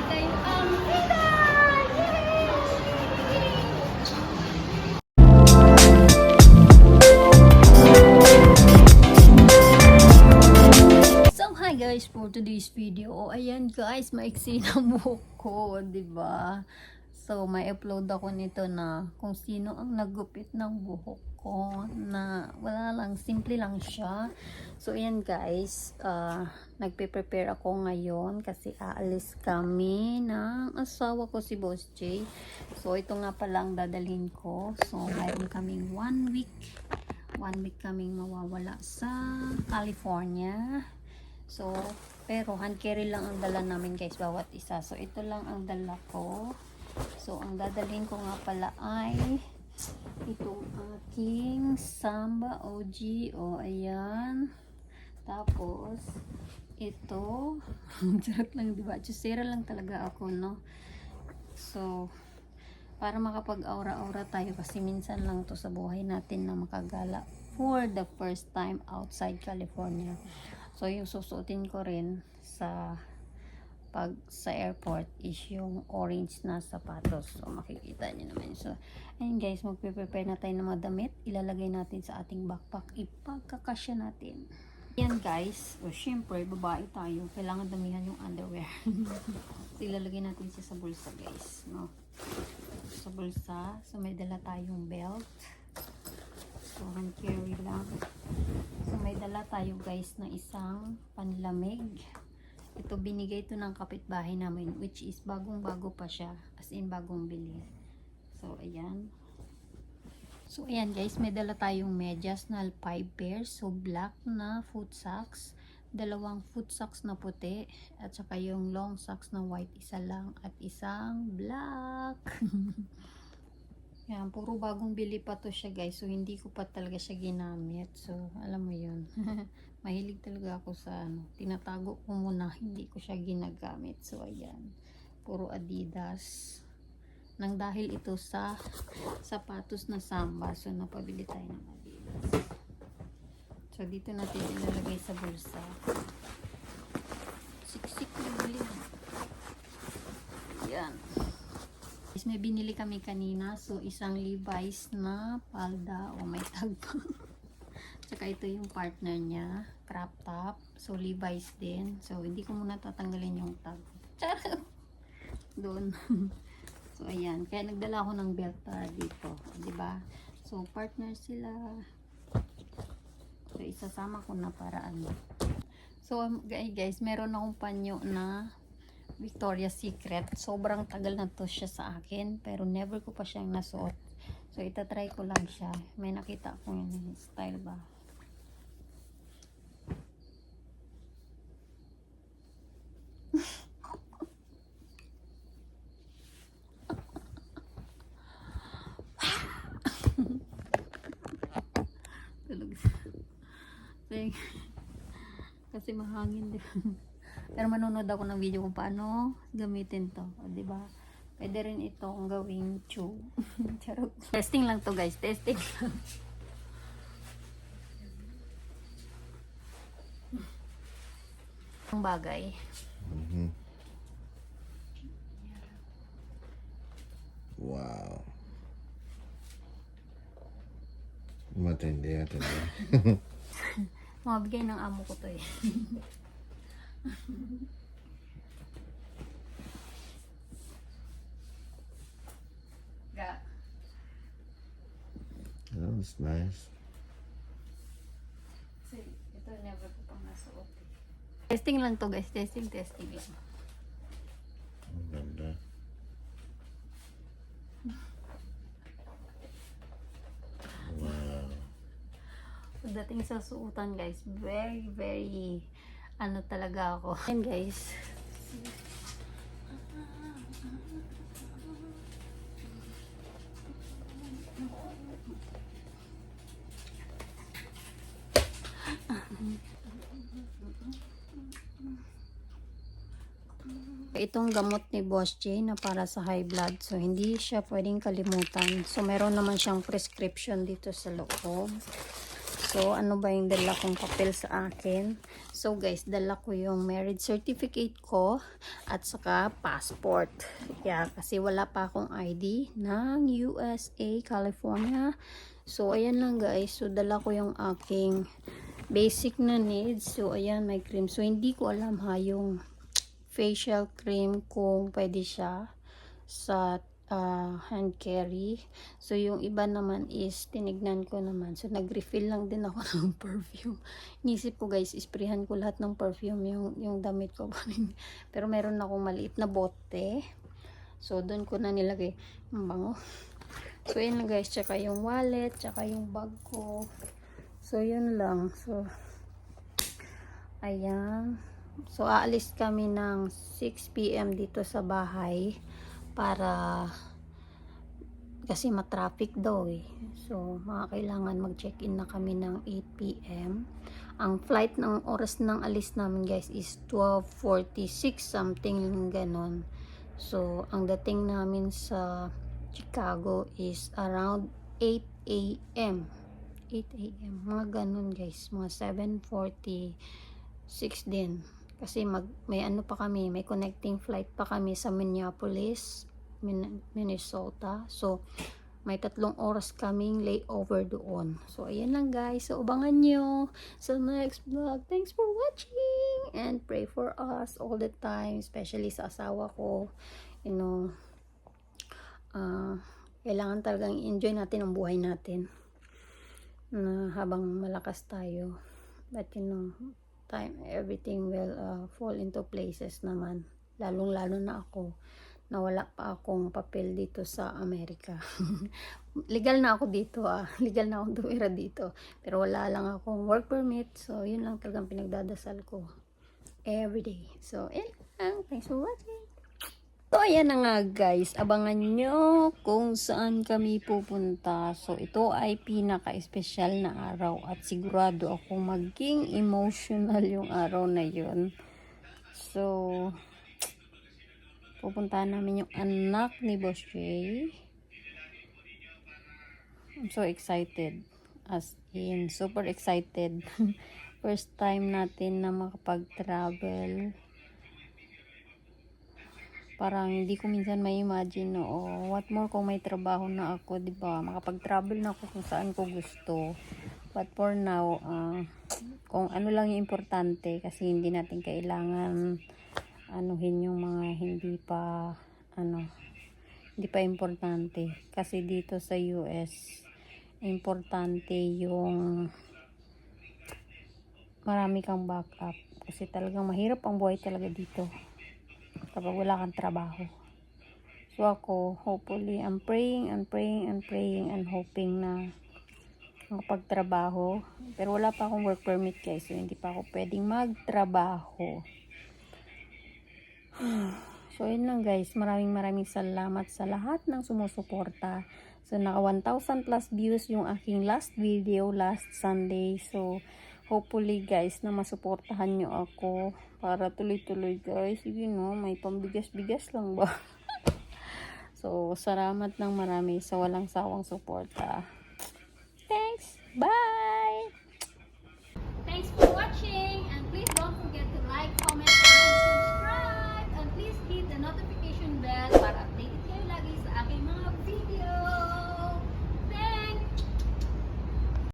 kayo ang Frida! Yay! So, hi guys, for today's video. Ayan guys, maiksi na buhok ko, diba? So, may upload ako nito na kung sino ang naggupit ng buhok ko na wala lang, simple lang siya. So, ayan guys, nagpe-prepare ako ngayon kasi aalis kami ng asawa ko si Boss J. So, ito nga pala ang dadalhin ko. So, mayroon kaming 1 week. 1 week kaming mawawala sa California. So, pero hand carry lang ang dala namin guys, bawat isa. So, ito lang ang dala ko. So, ang dadalhin ko nga pala ay itong aking Samba OG. O, ayan. Tapos, ito. Charot lang, diba? Chusera lang talaga ako, no? So, para makapag-aura-aura tayo kasi minsan lang to sa buhay natin na makagala for the first time outside California. So, yung susuotin ko rin sa sa airport is yung orange na sapatos. So, makikita nyo naman. So, ayun guys, magpe-prepare na tayo ng mga damit. Ilalagay natin sa ating backpack. Ipagkakasya natin. Ayan guys. So, syempre, babae tayo. Kailangan damihan yung underwear. So, ilalagay natin siya sa bulsa guys. No? Sa bulsa. So, may dala tayong belt. So, hand carry lang. So, may dala tayo guys na isang panlamig. Ito, binigay ito ng kapitbahay namin, which is bagong-bago pa siya. As in, bagong bili. So, ayan. So, ayan guys, may dala tayong medyas na 5 pairs. So, black na foot socks. 2 foot socks na puti. At saka yung long socks na white, isa lang. At isang black. Yan, puro bagong bili pa to siya guys. So, hindi ko pa talaga siya ginamit. So, alam mo yun. Mahilig talaga ako sa tinatago ko muna, hindi ko siya ginagamit. So, ayan. Puro Adidas. Nang dahil ito sa sapatos na Samba. So, napabili tayo ng Adidas. So, dito natin ilalagay sa bulsa. Siksik na bili. Ayan. May binili kami kanina. So, isang Levi's na palda. O, may tag pa. Tsaka ito yung partner niya. Crop top. So, Levi's din. So, hindi ko muna tatanggalin yung tag. Charot! Doon. So, ayan. Kaya nagdala ako ng belt dito. Diba? So, partner sila. So, isasama ko na para ano. So, guys, meron akong panyo na Victoria's Secret. Sobrang tagal na to siya sa akin. Pero never ko pa siyang nasuot. So, itatry ko lang siya. May nakita ko yung style ba. Kasi mahangin din. Pero manonood ako ng video kung paano gamitin to, di ba? Pwede rin itong gawing tube. Charot. Testing lang to guys, testing lang. Ang bagay. Wow. Matindi, matindi. Mabigay ng amo ko to eh. Ga. That was nice. Kasi ito never ko pang nasuot eh. Testing lang to guys, testing lang. Ang ganda. Wow. Pagdating sa suotan guys, very ano talaga ako. And guys, itong gamot ni Boss J na para sa high blood. So, hindi siya pwedeng kalimutan. So, meron naman siyang prescription dito sa loob. So, ano ba yung dala kong papel sa akin? So, guys, dala ko yung marriage certificate ko at saka passport. Yeah, kasi wala pa akong ID ng USA, California. So, ayan lang guys. So, dala ko yung aking basic na needs. So, ayan, may cream. So, hindi ko alam ha, yung facial cream kung pwede siya sa hand carry. So, yung iba naman is tinignan ko naman. So, nag-refill lang din ako ng perfume. Inisip ko guys, isprehan ko lahat ng perfume yung damit ko. Pero meron akong maliit na bote. So, doon ko na nilagay. Ang bango. So, yun lang guys. Tsaka yung wallet, tsaka yung bag ko. So, yun lang. So, ayan. So, aalis kami ng 6 PM dito sa bahay para kasi matraffic daw eh. So, kailangan mag-check-in na kami ng 8 PM. Ang flight ng oras ng alis namin guys is 12:46 something ganon. So, ang dating namin sa Chicago is around 8 AM. 8 AM. Mga ganon guys. Mga 7:46 din. Kasi may ano pa kami, may connecting flight pa kami sa Minneapolis, Minnesota. So, may 3 oras kaming layover doon. So, ayan lang guys. So, abangan nyo sa next vlog. Thanks for watching and pray for us all the time, especially sa asawa ko. You know, kailangan talagang enjoy natin ang buhay natin na habang malakas tayo. But you know, everything will fall into places naman, lalong-lalo na ako na wala pa akong papel dito sa Amerika. Legal na ako dito legal na akong tumira dito, pero wala lang akong work permit. So yun lang talagang pinagdadasal ko everyday. So yun lang, thanks for watching. So, ayan na nga guys, abangan nyo kung saan kami pupunta. So, ito ay pinaka-espesyal na araw at sigurado ako maging emotional yung araw na yun. So, pupuntahan namin yung anak ni Boss Jay. I'm so excited. As in, super excited. First time natin na makapag-travel. Parang hindi ko minsan may imagine, what more kung may trabaho na ako, 'di ba? Makapag-travel na ako kung saan ko gusto. But for now, kung ano lang yung importante, kasi hindi natin kailangan anuhin yung mga hindi pa importante. Kasi dito sa US, importante yung marami kang backup. Kasi talagang mahirap ang buhay talaga dito kapag wala kang trabaho. So ako, hopefully, I'm praying and hoping na makapagtrabaho. Pero wala pa akong work permit guys, so hindi pa ako pwedeng magtrabaho. So yun lang guys, maraming salamat sa lahat ng sumusuporta. So naka 1,000 plus views yung aking last video last Sunday. So hopefully guys na masuportahan nyo ako para tuloy-tuloy guys. Sige no, may pambigas-bigas lang ba? So salamat ng marami sa walang sawang suporta. Thanks, bye!